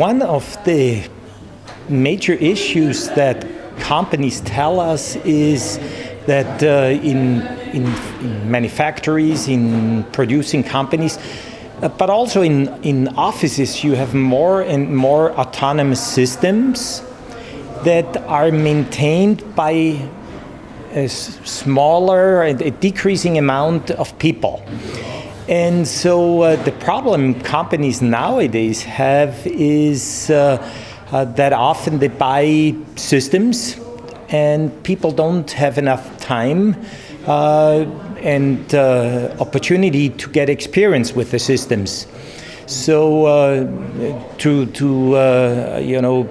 one of the major issues that companies tell us is that in many factories, in producing companies, but also in offices, you have more and more autonomous systems that are maintained by a smaller and a decreasing amount of people. And so the problem companies nowadays have is that often they buy systems and people don't have enough time and opportunity to get experience with the systems. So to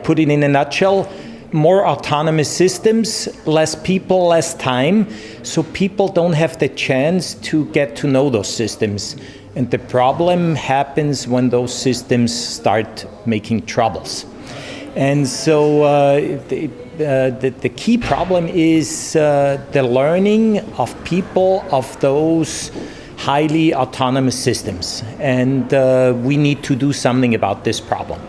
put it in a nutshell, more autonomous systems, less people, less time, so people don't have the chance to get to know those systems. And the problem happens when those systems start making troubles. And so the key problem is the learning of people of those highly autonomous systems. And we need to do something about this problem.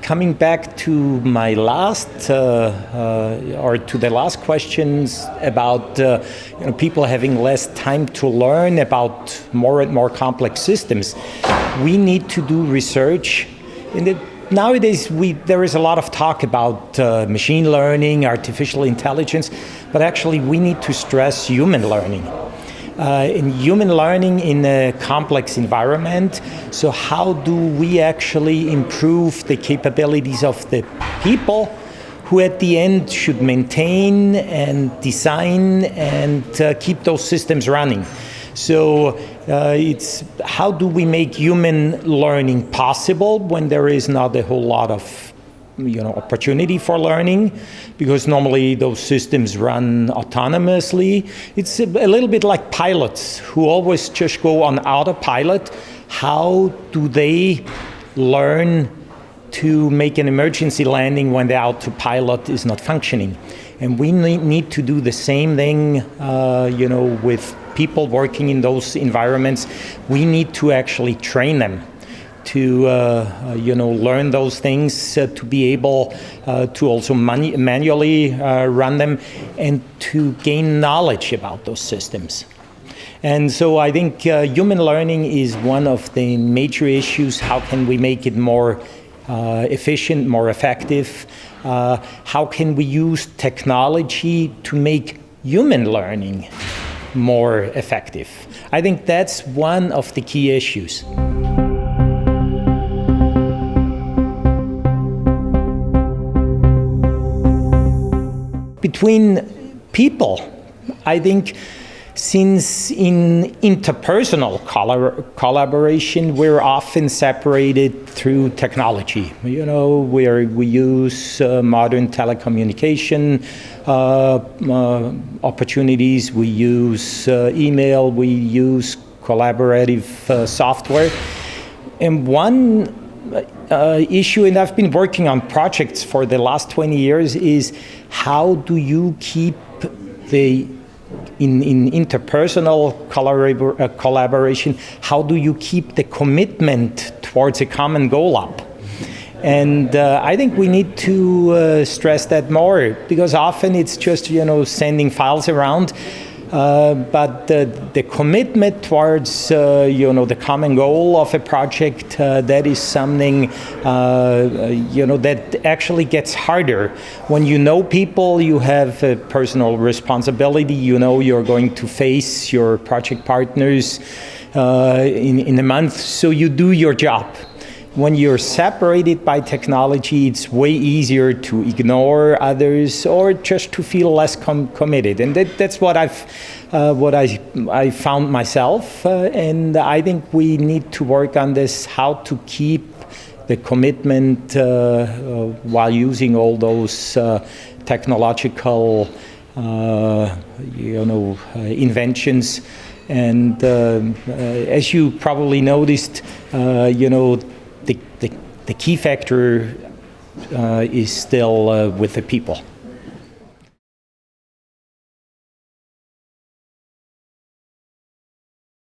Coming back to my last, or to the last questions about people having less time to learn about more and more complex systems, we need to do research. Nowadays, there is a lot of talk about machine learning, artificial intelligence, but actually we need to stress human learning. In human learning in a complex environment. So how do we actually improve the capabilities of the people who at the end should maintain and design and keep those systems running? So it's how do we make human learning possible when there is not a whole lot of opportunity for learning, because normally those systems run autonomously. It's a little bit like pilots who always just go on autopilot. How do they learn to make an emergency landing when the autopilot is not functioning? And we need to do the same thing, with people working in those environments. We need to actually train them to learn those things, to be able to also manually run them and to gain knowledge about those systems. And so I think human learning is one of the major issues. How can we make it more efficient, more effective? How can we use technology to make human learning more effective? I think that's one of the key issues. Between people, I think since in interpersonal collaboration, we're often separated through technology. Where we use modern telecommunication opportunities, we use email, we use collaborative software. And one issue, and I've been working on projects for the last 20 years, is how do you keep in interpersonal collaboration, how do you keep the commitment towards a common goal up? And I think we need to stress that more, because often it's just sending files around. But the commitment towards the common goal of a project, that is something that actually gets harder. When you know people, you have a personal responsibility. You're going to face your project partners in a month, so you do your job. When you're separated by technology, it's way easier to ignore others or just to feel less committed. And that's what I found myself. And I think we need to work on this, how to keep the commitment while using all those technological inventions. And as you probably noticed, the key factor is still with the people.